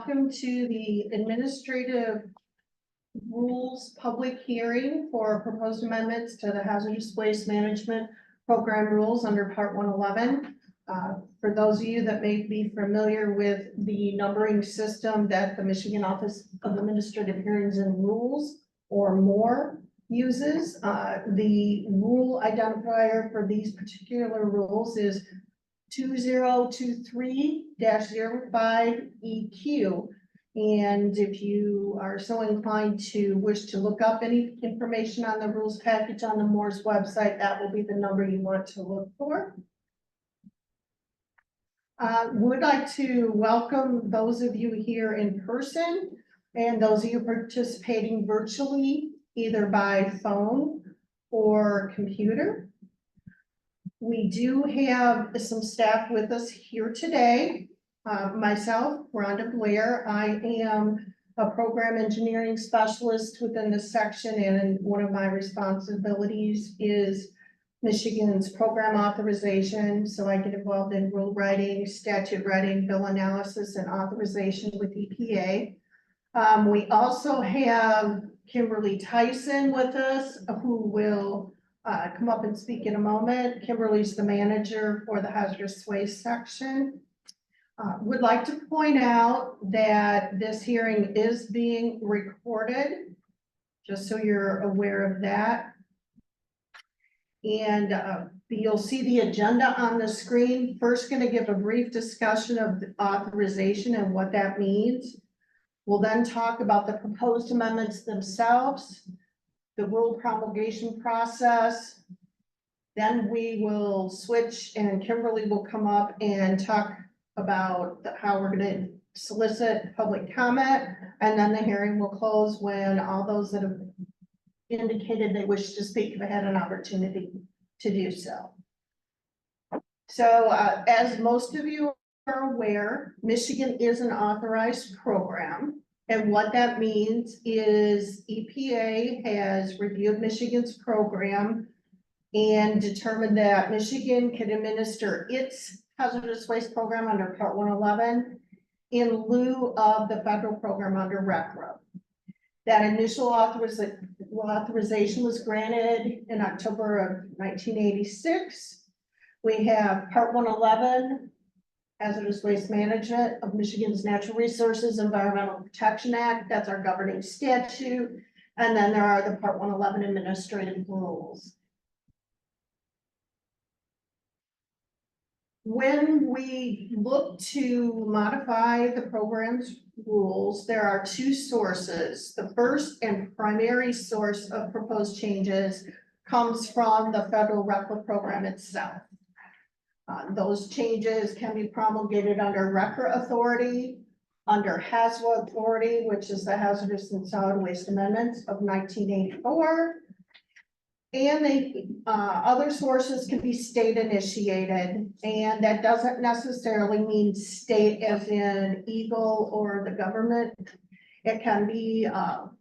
welcome to the administrative rules public hearing for proposed amendments to the hazardous waste management program rules under Part 111. For those of you that may be familiar with the numbering system that the Michigan Office of Administrative Hearings and Rules or more uses, the rule identifier for these particular rules is 2023-05 EQ. And if you are so inclined to wish to look up any information on the rules package on the Moore's website, that will be the number you want to look for. Would like to welcome those of you here in person and those of you participating virtually, either by phone or computer. We do have some staff with us here today. Myself, Rhonda Blair, I am a program engineering specialist within this section, and one of my responsibilities is Michigan's program authorization. So I get involved in rule writing, statute writing, bill analysis, and authorization with EPA. We also have Kimberly Tyson with us, who will come up and speak in a moment. Kimberly's the manager for the hazardous waste section. Would like to point out that this hearing is being recorded, just so you're aware of that. And you'll see the agenda on the screen. First, going to give a brief discussion of the authorization and what that means. We'll then talk about the proposed amendments themselves, the rule promulgation process. Then we will switch and Kimberly will come up and talk about how we're going to solicit public comment, and then the hearing will close when all those that have indicated they wish to speak have had an opportunity to do so. So as most of you are aware, Michigan is an authorized program. And what that means is EPA has reviewed Michigan's program and determined that Michigan can administer its hazardous waste program under Part 111 in lieu of the federal program under RCRA. That initial authorization was granted in October of 1986. We have Part 111, Hazardous Waste Management of Michigan's Natural Resources Environmental Protection Act. That's our governing statute. And then there are the Part 111 administrative rules. When we look to modify the program's rules, there are two sources. The first and primary source of proposed changes comes from the federal RCRA program itself. Those changes can be promulgated under RCRA authority, under HAZWA authority, which is the Hazardous and Solid Waste Amendments of 1984. And the other sources can be state initiated, and that doesn't necessarily mean state as in Eagle or the government. It can be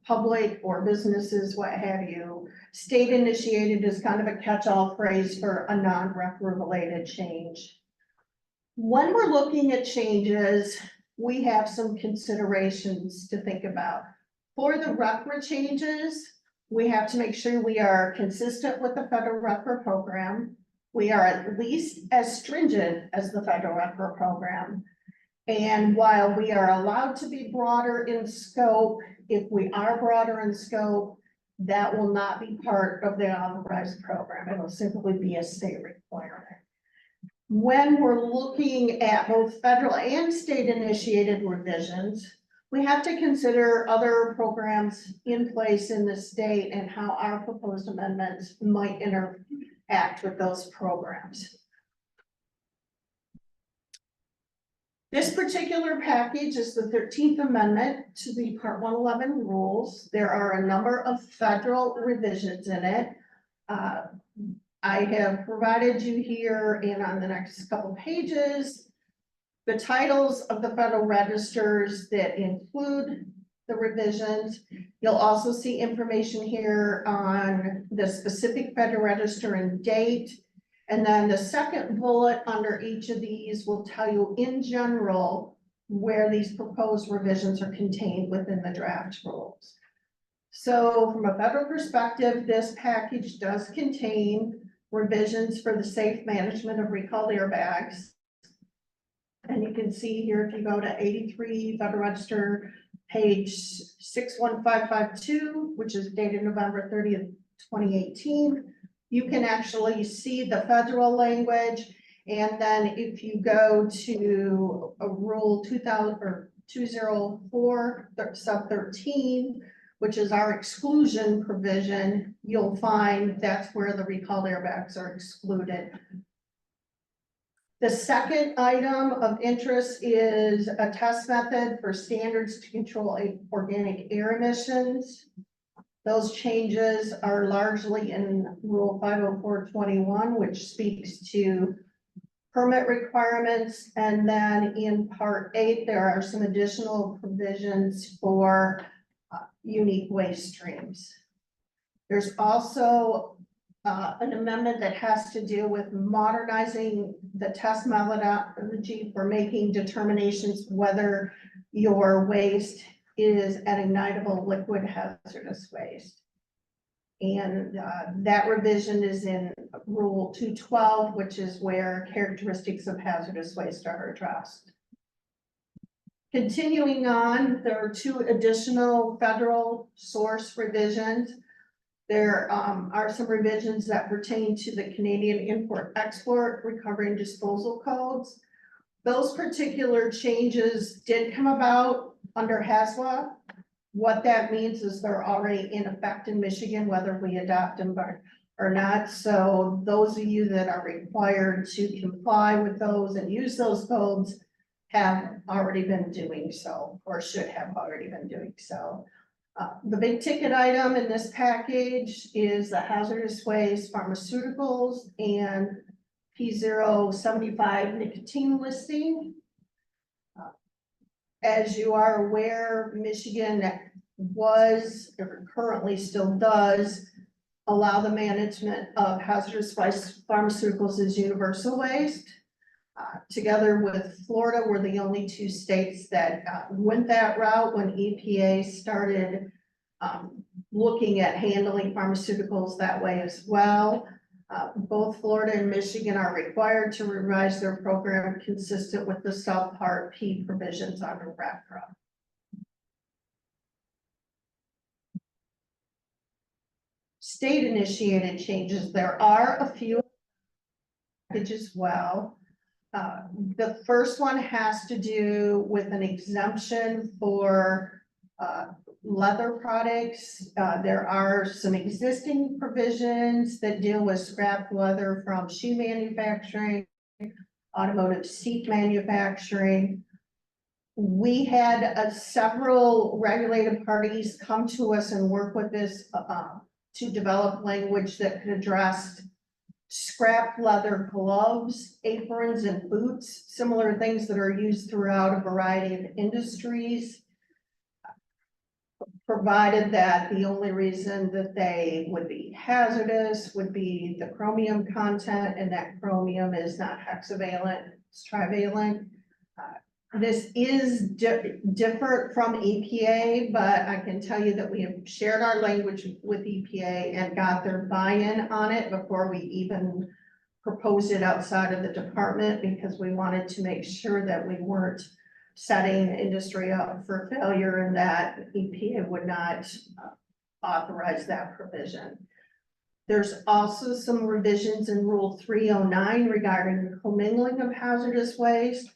public or businesses, what have you. State initiated is kind of a catch-all phrase for a non-RCRA related change. When we're looking at changes, we have some considerations to think about. For the RCRA changes, we have to make sure we are consistent with the federal RCRA program. We are at least as stringent as the federal RCRA program. And while we are allowed to be broader in scope, if we are broader in scope, that will not be part of the authorized program. It will simply be a state requirement. When we're looking at both federal and state initiated revisions, we have to consider other programs in place in the state and how our proposed amendments might interact with those programs. This particular package is the 13th amendment to the Part 111 rules. There are a number of federal revisions in it. I have provided you here and on the next couple pages the titles of the federal registers that include the revisions. You'll also see information here on the specific federal register and date. And then the second bullet under each of these will tell you in general where these proposed revisions are contained within the draft rules. So from a federal perspective, this package does contain revisions for the safe management of recalled airbags. And you can see here, if you go to 83 Federal Register, page 61552, which is dated November 30th, 2018, you can actually see the federal language. And then if you go to a rule 2000 or 204 sub 13, which is our exclusion provision, you'll find that's where the recalled airbags are excluded. The second item of interest is a test method for standards to control organic air emissions. Those changes are largely in Rule 50421, which speaks to permit requirements. And then in Part 8, there are some additional provisions for unique waste streams. There's also an amendment that has to do with modernizing the test methodology for making determinations whether your waste is an ignitable liquid hazardous waste. And that revision is in Rule 212, which is where characteristics of hazardous waste are addressed. Continuing on, there are two additional federal source revisions. There are some revisions that pertain to the Canadian Import-Export Recovery and Disposal Codes. Those particular changes did come about under HASWA. What that means is they're already in effect in Michigan, whether we adopt them or not. So those of you that are required to comply with those and use those codes have already been doing so, or should have already been doing so. The big ticket item in this package is the hazardous waste pharmaceuticals and P075 nicotine listing. As you are aware, Michigan was, or currently still does, allow the management of hazardous waste pharmaceuticals as universal waste. Together with Florida, we're the only two states that went that route when EPA started looking at handling pharmaceuticals that way as well. Both Florida and Michigan are required to revise their program consistent with the Subpart P provisions under RAPRA. State initiated changes. There are a few as well. The first one has to do with an exemption for leather products. There are some existing provisions that deal with scrap leather from shoe manufacturing, automotive seat manufacturing. We had several regulated parties come to us and work with this to develop language that could address scrap leather gloves, aprons, and boots, similar things that are used throughout a variety of industries, provided that the only reason that they would be hazardous would be the chromium content, and that chromium is not hexavalent, it's trivalent. This is different from EPA, but I can tell you that we have shared our language with EPA and got their buy-in on it before we even proposed it outside of the department, because we wanted to make sure that we weren't setting industry up for failure and that EPA would not authorize that provision. There's also some revisions in Rule 309 regarding the commingling of hazardous waste.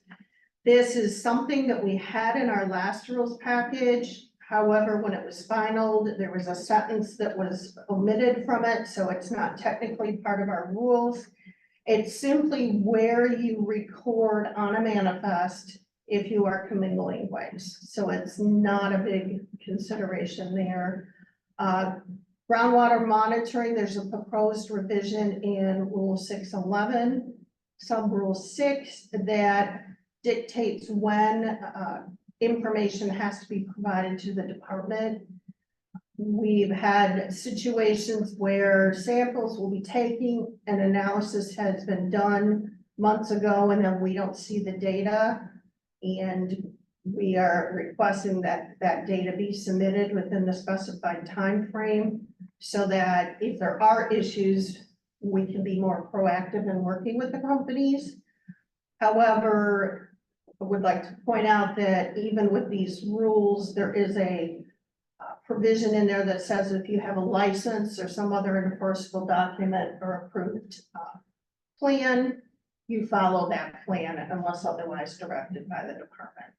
This is something that we had in our last rules package. However, when it was finalized, there was a sentence that was omitted from it, so it's not technically part of our rules. It's simply where you record on a manifest if you are commingling waste. So it's not a big consideration there. Groundwater monitoring, there's a proposed revision in Rule 611, sub Rule 6, that dictates when information has to be provided to the department. We've had situations where samples will be taken, an analysis has been done months ago, and then we don't see the data. And We are requesting that that data be submitted within the specified time frame, so that if there are issues, we can be more proactive in working with the companies. However, I would like to point out that even with these rules, there is a provision in there that says if you have a license or some other enforceable document or approved plan, you follow that plan unless otherwise directed by the department.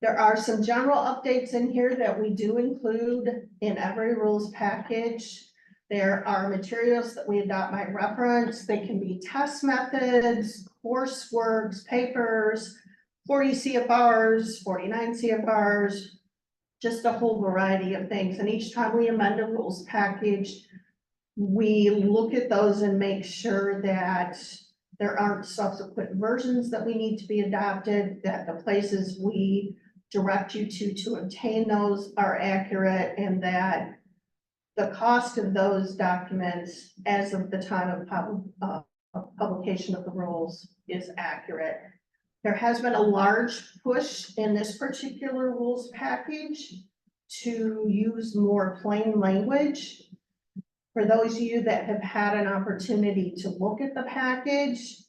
There are some general updates in here that we do include in every rules package. There are materials that we adopt by reference. They can be test methods, courseworks, papers, 40 CFRs, 49 CFRs, just a whole variety of things. And each time we amend a rules package, we look at those and make sure that there aren't subsequent versions that we need to be adopted, that the places we direct you to obtain those are accurate, and that the cost of those documents as of the time of publication of the rules is accurate. There has been a large push in this particular rules package to use more plain language. For those of you that have had an opportunity to look at the package,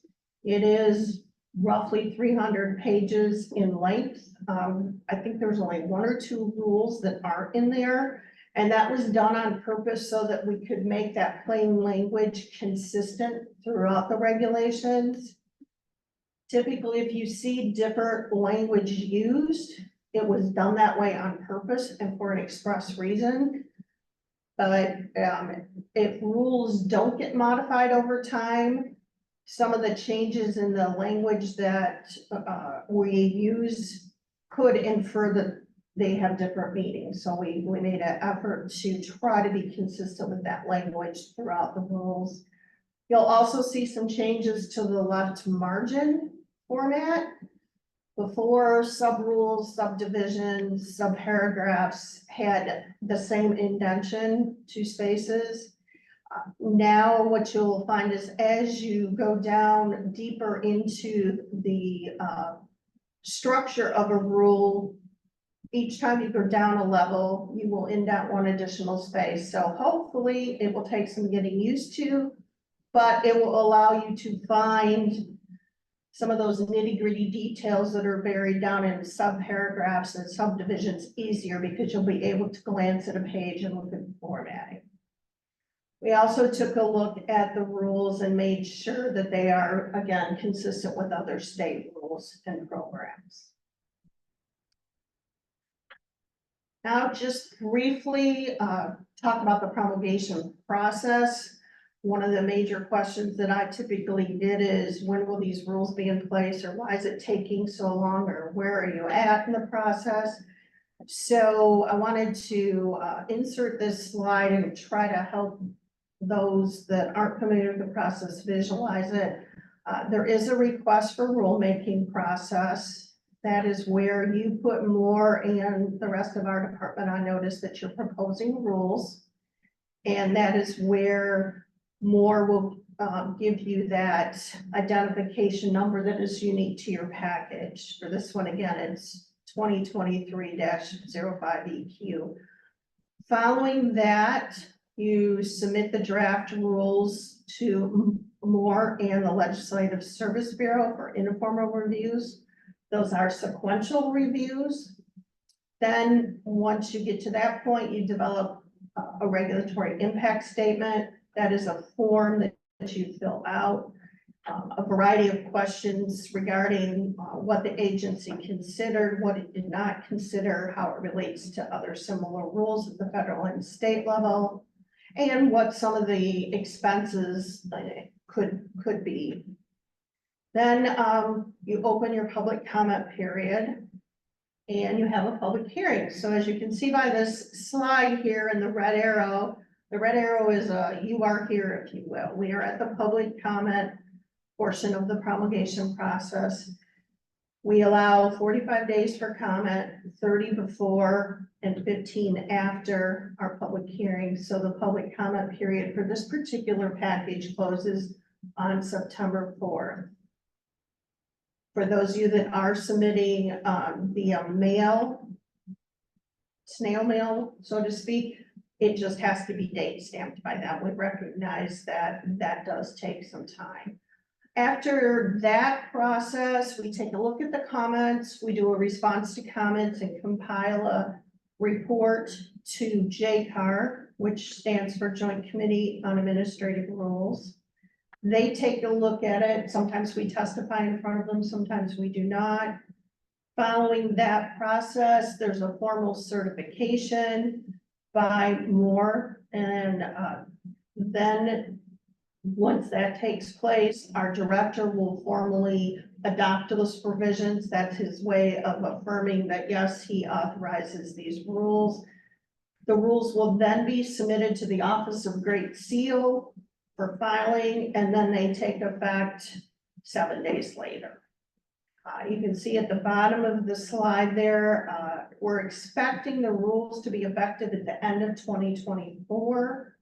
it is roughly 300 pages in length. I think there's only one or two rules that aren't in there, and that was done on purpose so that we could make that plain language consistent throughout the regulations. Typically, if you see different language used, it was done that way on purpose and for an express reason. But if rules don't get modified over time, some of the changes in the language that we use could infer that they have different meanings. So we made an effort to try to be consistent with that language throughout the rules. You'll also see some changes to the left margin format. Before, sub-rules, subdivisions, subparagraphs had the same indentation, 2 spaces. Now what you'll find is as you go down deeper into the structure of a rule, each time you go down a level, you will indent 1 additional space. So hopefully it will take some getting used to, but it will allow you to find some of those nitty-gritty details that are buried down in subparagraphs and subdivisions easier, because you'll be able to glance at a page and look at the formatting. We also took a look at the rules and made sure that they are, again, consistent with other state rules and programs. Now, just briefly talk about the promulgation process. One of the major questions that I typically get is, when will these rules be in place, or why is it taking so long, or where are you at in the process? So I wanted to insert this slide and try to help those that aren't familiar with the process visualize it. There is a request for rulemaking process. That is where you put more, and the rest of our department, I noticed that you're proposing rules. And that is where more will give you that identification number that is unique to your package. For this one, again, it's 2023-05EQ. Following that, you submit the draft rules to Moore and the Legislative Service Bureau for informal reviews. Those are sequential reviews. Then once you get to that point, you develop a regulatory impact statement. That is a form that you fill out, a variety of questions regarding what the agency considered, what it did not consider, how it relates to other similar rules at the federal and state level, and what some of the expenses could be. Then you open your public comment period and you have a public hearing. So as you can see by this slide here in the red arrow is you are here, if you will. We are at the public comment portion of the promulgation process. We allow 45 days for comment, 30 before and 15 after our public hearing. So the public comment period for this particular package closes on September 4th. For those of you that are submitting via mail, snail mail, so to speak, it just has to be date stamped by them. We recognize that that does take some time. After that process, we take a look at the comments, we do a response to comments and compile a report to JCAR, which stands for Joint Committee on Administrative Rules. They take a look at it. Sometimes we testify in front of them, sometimes we do not. Following that process, there's a formal certification by Moore, and then once that takes place, our director will formally adopt those provisions. That's his way of affirming that, yes, he authorizes these rules. The rules will then be submitted to the Office of Great Seal for filing, and then they take effect 7 days later. You can see at the bottom of the slide there, we're expecting the rules to be effective at the end of 2024.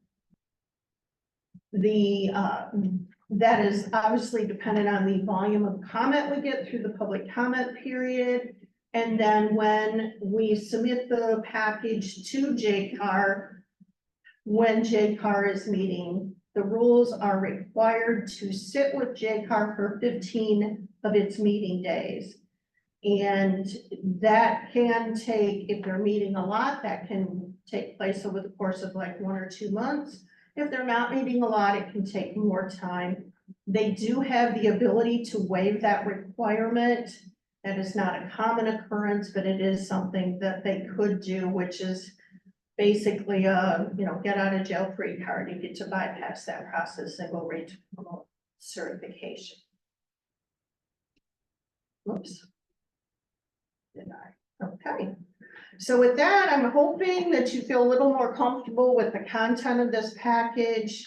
That is obviously dependent on the volume of comment we get through the public comment period. And then when we submit the package to JCAR, when JCAR is meeting, the rules are required to sit with JCAR for 15 of its meeting days. And that can take, if they're meeting a lot, that can take place over the course of like 1 or 2 months. If they're not meeting a lot, it can take more time. They do have the ability to waive that requirement. That is not a common occurrence, but it is something that they could do, which is basically get out of jail free card. You get to bypass that process and go right to promote certification. Whoops. Did I? Okay. So with that, I'm hoping that you feel a little more comfortable with the content of this package.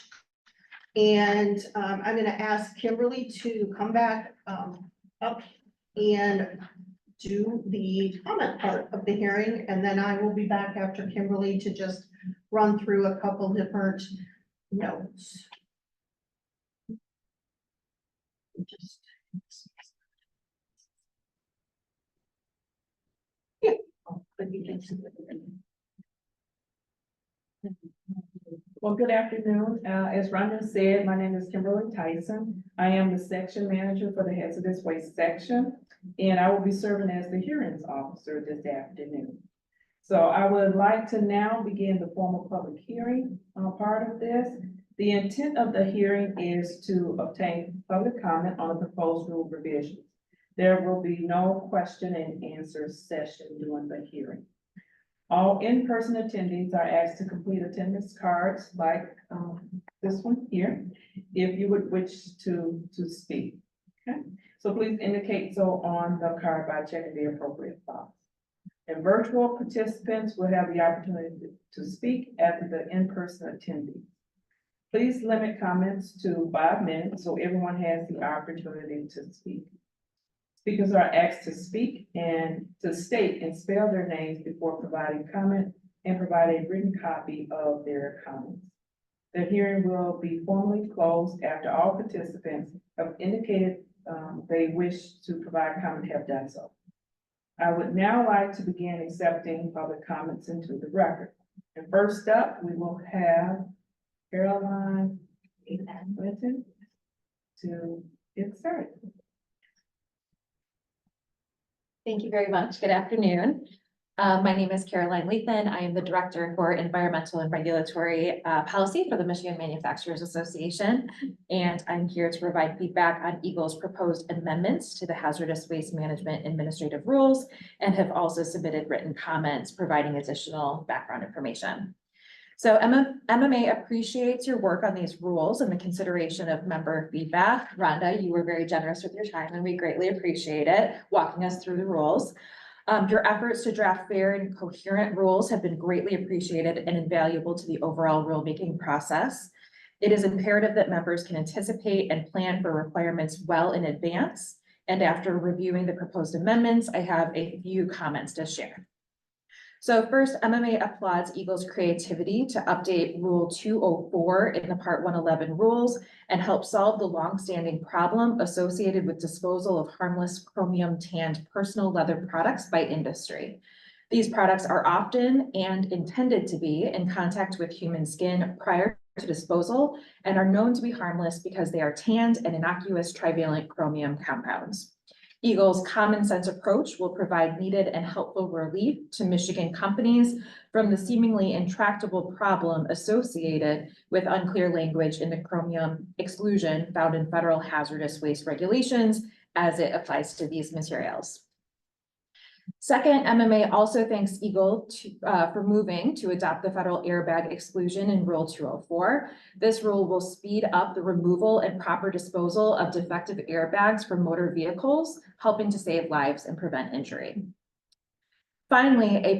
And I'm going to ask Kimberly to come back up and do the comment part of the hearing. And then I will be back after Kimberly to just run through a couple different notes. Yeah. Well, good afternoon. As Rhonda said, my name is Kimberly Tyson. I am the section manager for the Hazardous Waste section, and I will be serving as the hearings officer this afternoon. So I would like to now begin the formal public hearing part of this. The intent of the hearing is to obtain public comment on the proposed rule revisions. There will be no question and answer session during the hearing. All in-person attendees are asked to complete attendance cards like this one here, if you would wish to speak. Okay, so please indicate so on the card by checking the appropriate box. And virtual participants will have the opportunity to speak after the in-person attendees. Please limit comments to 5 minutes so everyone has the opportunity to speak. Speakers are asked to speak and to state and spell their names before providing comment and provide a written copy of their comments. The hearing will be formally closed after all participants have indicated they wish to provide comment have done so. I would now like to begin accepting public comments into the record. And first up, we will have Caroline Clinton to get started. Thank you very much. Good afternoon. My name is Caroline Lethan. I am the Director for Environmental and Regulatory Policy for the Michigan Manufacturers Association. And I'm here to provide feedback on EGLE's proposed amendments to the Hazardous Waste Management Administrative Rules, and have also submitted written comments providing additional background information. So MMA appreciates your work on these rules and the consideration of member feedback. Rhonda, you were very generous with your time and we greatly appreciate it, walking us through the rules. Your efforts to draft fair and coherent rules have been greatly appreciated and invaluable to the overall rulemaking process. It is imperative that members can anticipate and plan for requirements well in advance. And after reviewing the proposed amendments, I have a few comments to share. So first, MMA applauds Eagle's creativity to update Rule 204 in the Part 111 rules and help solve the longstanding problem associated with disposal of harmless chromium tanned personal leather products by industry. These products are often and intended to be in contact with human skin prior to disposal and are known to be harmless because they are tanned and innocuous trivalent chromium compounds. Eagle's common sense approach will provide needed and helpful relief to Michigan companies from the seemingly intractable problem associated with unclear language in the chromium exclusion found in federal hazardous waste regulations as it applies to these materials. Second, MMA also thanks Eagle for moving to adopt the federal airbag exclusion in Rule 204. This rule will speed up the removal and proper disposal of defective airbags from motor vehicles, helping to save lives and prevent injury. Finally, a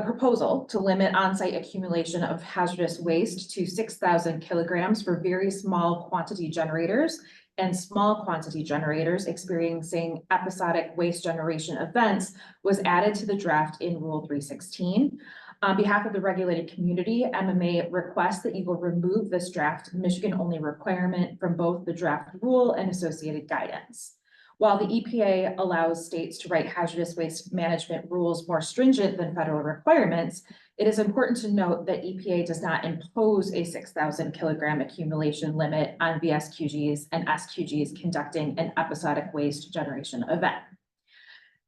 proposal to limit on-site accumulation of hazardous waste to 6,000 kilograms for very small quantity generators and small quantity generators experiencing episodic waste generation events was added to the draft in Rule 316. On behalf of the regulated community, MMA requests that Eagle remove this draft Michigan-only requirement from both the draft rule and associated guidance. While the EPA allows states to write hazardous waste management rules more stringent than federal requirements, it is important to note that EPA does not impose a 6,000 kilogram accumulation limit on VSQGs and SQGs conducting an episodic waste generation event.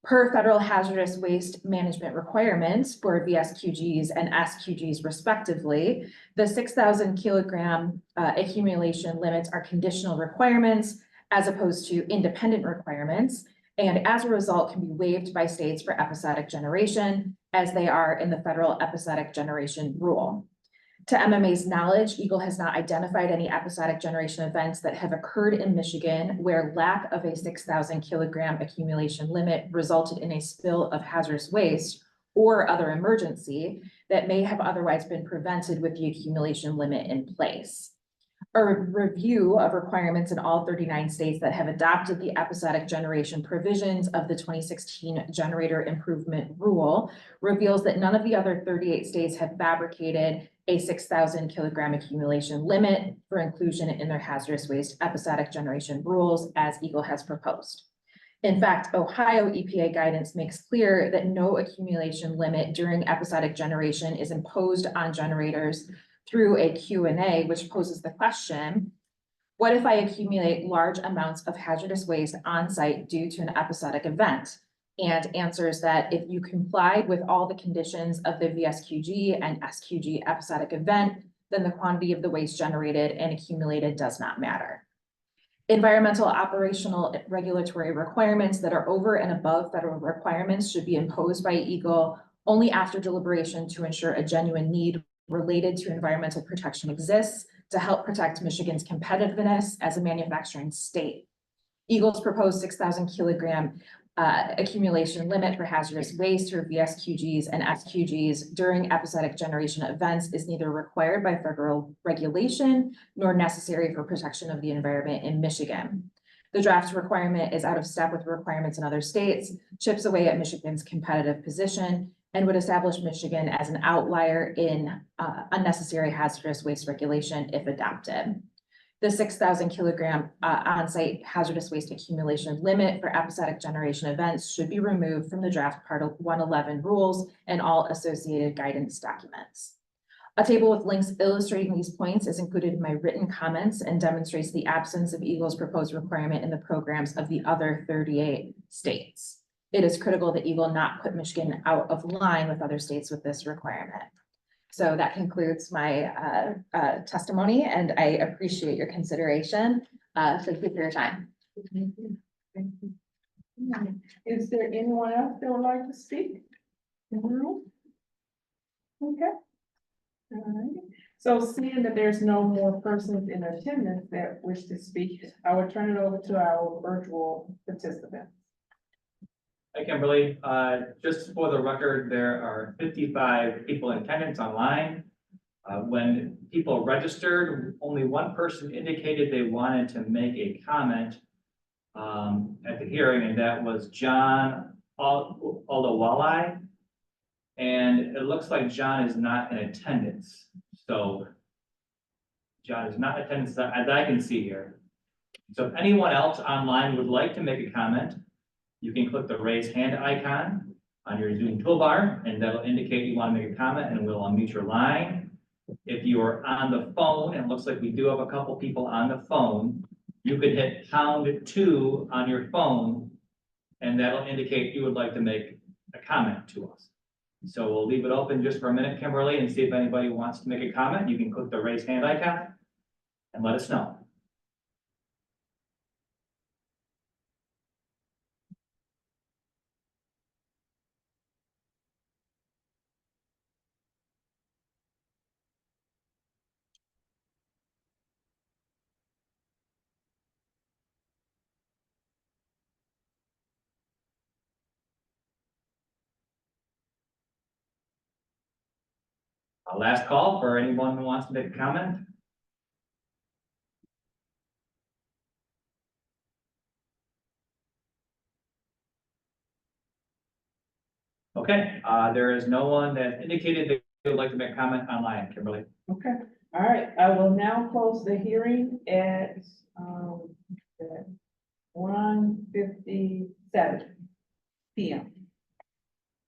Per federal hazardous waste management requirements for VSQGs and SQGs respectively, the 6,000 kilogram accumulation limits are conditional requirements as opposed to independent requirements, and as a result can be waived by states for episodic generation as they are in the federal episodic generation rule. To MMA's knowledge, Eagle has not identified any episodic generation events that have occurred in Michigan where lack of a 6,000 kilogram accumulation limit resulted in a spill of hazardous waste or other emergency that may have otherwise been prevented with the accumulation limit in place. A review of requirements in all 39 states that have adopted the episodic generation provisions of the 2016 Generator Improvement Rule reveals that none of the other 38 states have fabricated a 6,000 kilogram accumulation limit for inclusion in their hazardous waste episodic generation rules as Eagle has proposed. In fact, Ohio EPA guidance makes clear that no accumulation limit during episodic generation is imposed on generators through a Q&A, which poses the question, what if I accumulate large amounts of hazardous waste on site due to an episodic event? And answers that if you complied with all the conditions of the VSQG and SQG episodic event, then the quantity of the waste generated and accumulated does not matter. Environmental operational regulatory requirements that are over and above federal requirements should be imposed by Eagle only after deliberation to ensure a genuine need related to environmental protection exists to help protect Michigan's competitiveness as a manufacturing state. Eagle's proposed 6,000 kilogram accumulation limit for hazardous waste for VSQGs and SQGs during episodic generation events is neither required by federal regulation nor necessary for protection of the environment in Michigan. The draft requirement is out of step with requirements in other states, chips away at Michigan's competitive position, and would establish Michigan as an outlier in unnecessary hazardous waste regulation if adopted. The 6,000 kilogram on-site hazardous waste accumulation limit for episodic generation events should be removed from the draft Part 111 rules and all associated guidance documents. A table with links illustrating these points is included in my written comments and demonstrates the absence of Eagle's proposed requirement in the programs of the other 38 states. It is critical that Eagle not put Michigan out of line with other states with this requirement. So that concludes my testimony, and I appreciate your consideration. Thank you for your time. Is there anyone else that would like to speak? No? Okay. All right. So seeing that there's no more persons in attendance that wish to speak, I will turn it over to our virtual participants. Hi, Kimberly. Just for the record, there are 55 people in attendance online. When people registered, only one person indicated they wanted to make a comment at the hearing, and that was John Aldawalai. And it looks like John is not in attendance, so John is not in attendance as I can see here. So if anyone else online would like to make a comment, you can click the raise hand icon on your Zoom toolbar, and that'll indicate you want to make a comment, and we'll unmute your line. If you are on the phone, and it looks like we do have a couple people on the phone, you could hit #2 on your phone, and that'll indicate you would like to make a comment to us. So we'll leave it open just for a minute, Kimberly, and see if anybody wants to make a comment. You can click the raise hand icon and let us know. A last call for anyone who wants to make a comment. Okay, there is no one that indicated they would like to make a comment online, Kimberly. Okay, all right, I will now close the hearing at 1:57 p.m.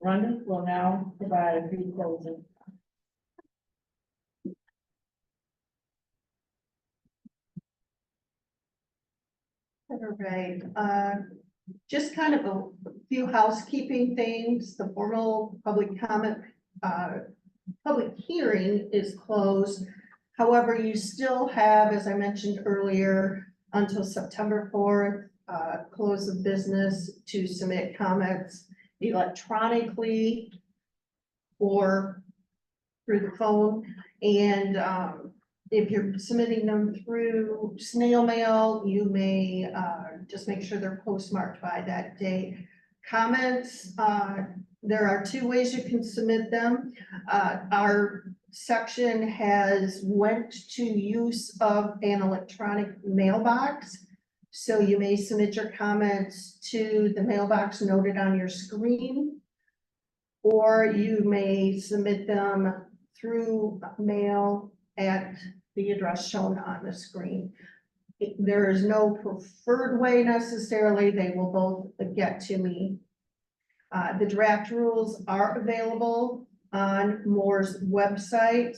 Rhonda will now provide a brief closing. All right, just kind of a few housekeeping things. The formal public comment, public hearing is closed. However, you still have, as I mentioned earlier, until September 4th, close of business to submit comments electronically or through the phone. And if you're submitting them through snail mail, you may just make sure they're postmarked by that date. Comments, there are two ways you can submit them. Our section has went to use of an electronic mailbox. So you may submit your comments to the mailbox noted on your screen, or you may submit them through mail at the address shown on the screen. There is no preferred way necessarily. They will both get to me. The draft rules are available on Moore's website.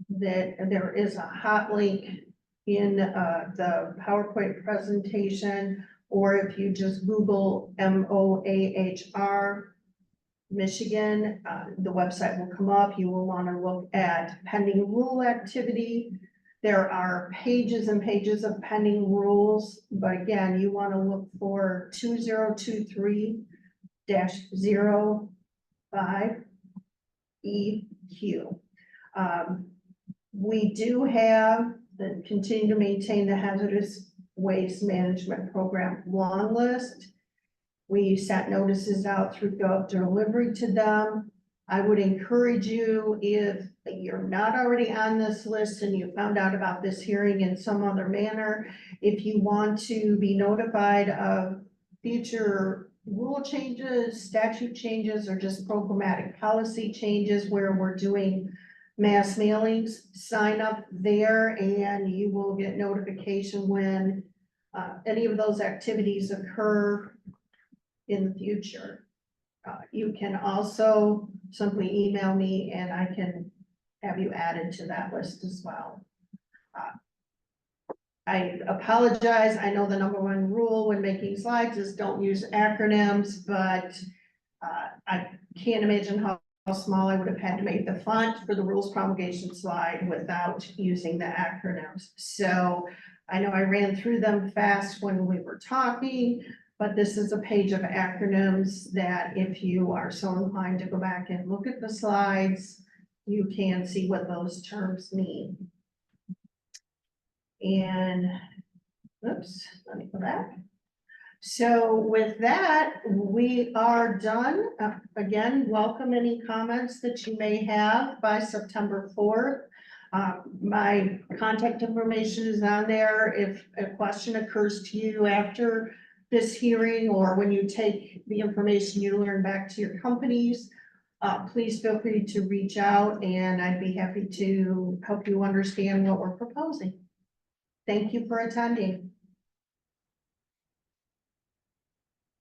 That there is a hot link in the PowerPoint presentation, or if you just Google MOAHR Michigan, the website will come up. You will want to look at pending rule activity. There are pages and pages of pending rules, but again, you want to look for 2023-05 EQ. We do have and continue to maintain the hazardous waste management program long list. We sent notices out through Gov delivery to them. I would encourage you, if you're not already on this list and you found out about this hearing in some other manner, if you want to be notified of future rule changes, statute changes, or just programmatic policy changes where we're doing mass mailings, sign up there and you will get notification when any of those activities occur in the future. You can also simply email me and I can have you added to that list as well. I apologize. I know the #1 rule when making slides is don't use acronyms, but I can't imagine how small I would have had to make the font for the rules promulgation slide without using the acronyms. So I know I ran through them fast when we were talking, but this is a page of acronyms that if you are so inclined to go back and look at the slides, you can see what those terms mean. And, oops, let me go back. So with that, we are done. Again, welcome any comments that you may have by September 4th. My contact information is on there. If a question occurs to you after this hearing or when you take the information you learn back to your companies, please feel free to reach out and I'd be happy to help you understand what we're proposing. Thank you for attending.